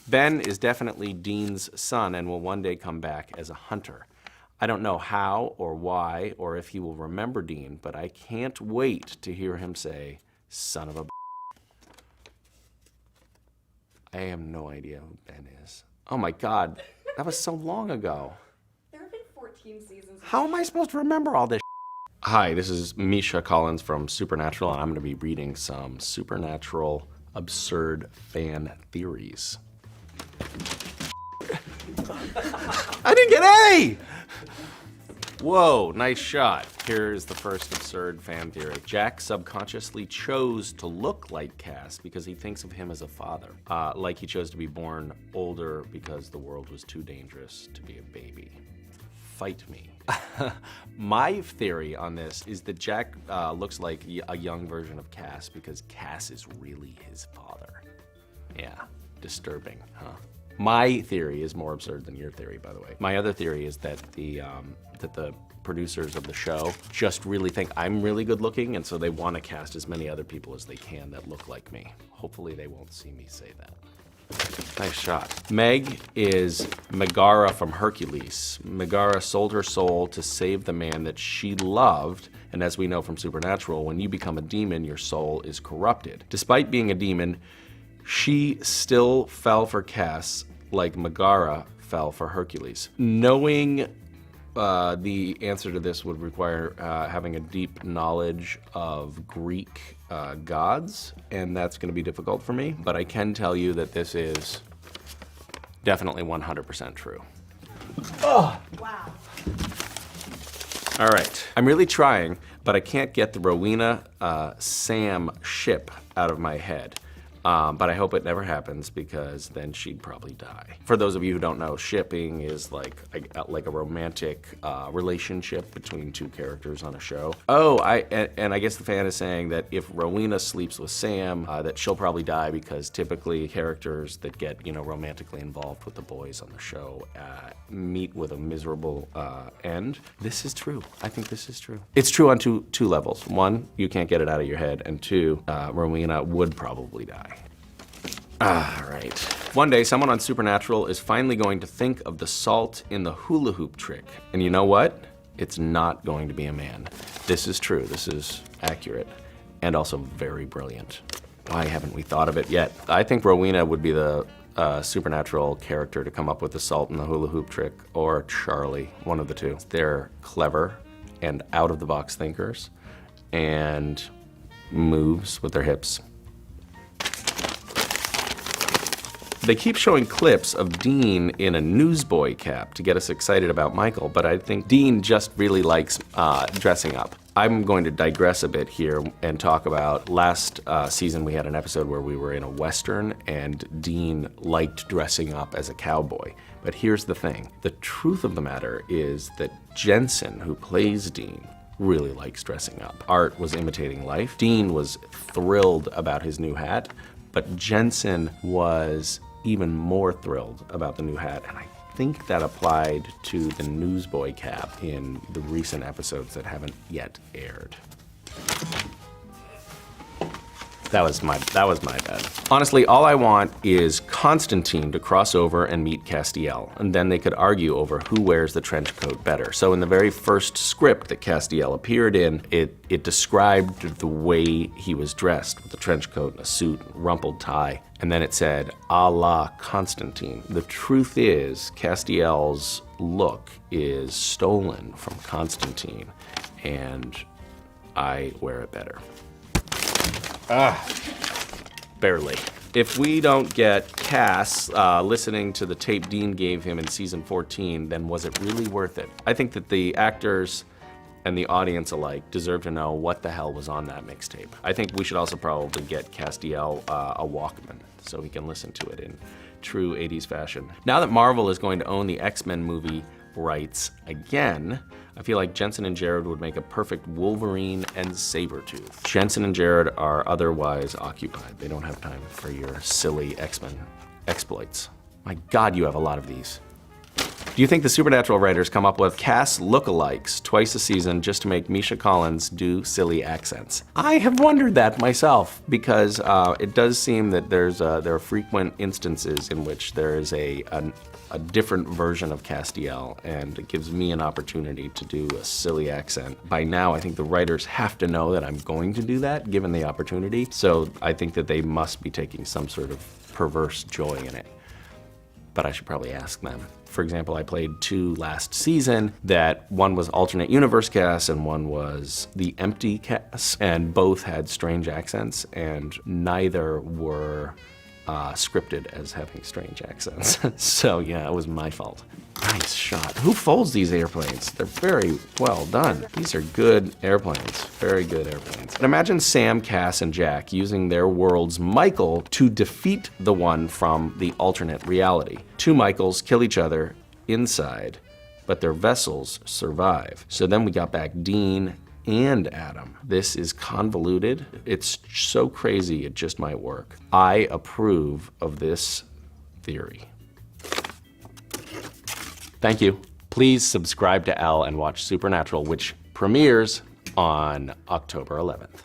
Ben is definitely Dean's son and will one day come back as a hunter. I don't know how or why or if he will remember Dean, but I can't wait to hear him say, son of a b****. I have no idea who Ben is. Oh my God, that was so long ago. There have been 14 seasons. How am I supposed to remember all this? Hi, this is Misha Collins from Supernatural, and I'm gonna be reading some Supernatural absurd fan theories. I didn't get A! Whoa, nice shot. Here's the first absurd fan theory. Jack subconsciously chose to look like Cass because he thinks of him as a father. Like he chose to be born older because the world was too dangerous to be a baby. Fight me. My theory on this is that Jack looks like a young version of Cass because Cass is really his father. Yeah, disturbing, huh? My theory is more absurd than your theory, by the way. My other theory is that the producers of the show just really think I'm really good looking, and so they want to cast as many other people as they can that look like me. Hopefully they won't see me say that. Nice shot. Meg is Megara from Hercules. Megara sold her soul to save the man that she loved, and as we know from Supernatural, when you become a demon, your soul is corrupted. Despite being a demon, she still fell for Cass like Megara fell for Hercules. Knowing the answer to this would require having a deep knowledge of Greek gods, and that's gonna be difficult for me, but I can tell you that this is definitely 100% true. Oh! Wow. All right, I'm really trying, but I can't get the Rowena Sam ship out of my head. But I hope it never happens because then she'd probably die. For those of you who don't know, shipping is like a romantic relationship between two characters on a show. Oh, and I guess the fan is saying that if Rowena sleeps with Sam, that she'll probably die because typically characters that get, romantically involved with the boys on the show meet with a miserable end. This is true. I think this is true. It's true on two levels. One, you can't get it out of your head, and two, Rowena would probably die. All right. One day, someone on Supernatural is finally going to think of the salt in the hula hoop trick. And you know what? It's not going to be a man. This is true. This is accurate and also very brilliant. Why haven't we thought of it yet? I think Rowena would be the Supernatural character to come up with the salt in the hula hoop trick, or Charlie, one of the two. They're clever and out-of-the-box thinkers and moves with their hips. They keep showing clips of Dean in a newsboy cap to get us excited about Michael, but I think Dean just really likes dressing up. I'm going to digress a bit here and talk about last season we had an episode where we were in a Western and Dean liked dressing up as a cowboy. But here's the thing. The truth of the matter is that Jensen, who plays Dean, really likes dressing up. Art was imitating life. Dean was thrilled about his new hat, but Jensen was even more thrilled about the new hat, and I think that applied to the newsboy cap in the recent episodes that haven't yet aired. That was my bad. Honestly, all I want is Constantine to cross over and meet Castiel, and then they could argue over who wears the trench coat better. So in the very first script that Castiel appeared in, it described the way he was dressed with a trench coat and a suit, rumpled tie, and then it said, a la Constantine. The truth is, Castiel's look is stolen from Constantine, and I wear it better. Barely. If we don't get Cass listening to the tape Dean gave him in season 14, then was it really worth it? I think that the actors and the audience alike deserve to know what the hell was on that mixtape. I think we should also probably get Castiel a Walkman so he can listen to it in true 80s fashion. Now that Marvel is going to own the X-Men movie rights again, I feel like Jensen and Jared would make a perfect Wolverine and Sabretooth. Jensen and Jared are otherwise occupied. They don't have time for your silly X-Men exploits. My God, you have a lot of these. Do you think the Supernatural writers come up with cast lookalikes twice a season just to make Misha Collins do silly accents? I have wondered that myself because it does seem that there are frequent instances in which there is a different version of Castiel, and it gives me an opportunity to do a silly accent. By now, I think the writers have to know that I'm going to do that, given the opportunity. So I think that they must be taking some sort of perverse joy in it. But I should probably ask them. For example, I played 2 last season that one was alternate universe casts and one was the empty casts, and both had strange accents, and neither were scripted as having strange accents. So yeah, it was my fault. Nice shot. Who folds these airplanes? They're very well done. These are good airplanes, very good airplanes. And imagine Sam, Cass, and Jack using their world's Michael to defeat the one from the alternate reality. 2 Michaels kill each other inside, but their vessels survive. So then we got back Dean and Adam. This is convoluted. It's so crazy, it just might work. I approve of this theory. Thank you. Please subscribe to Elle and watch Supernatural, which premieres on October 11th.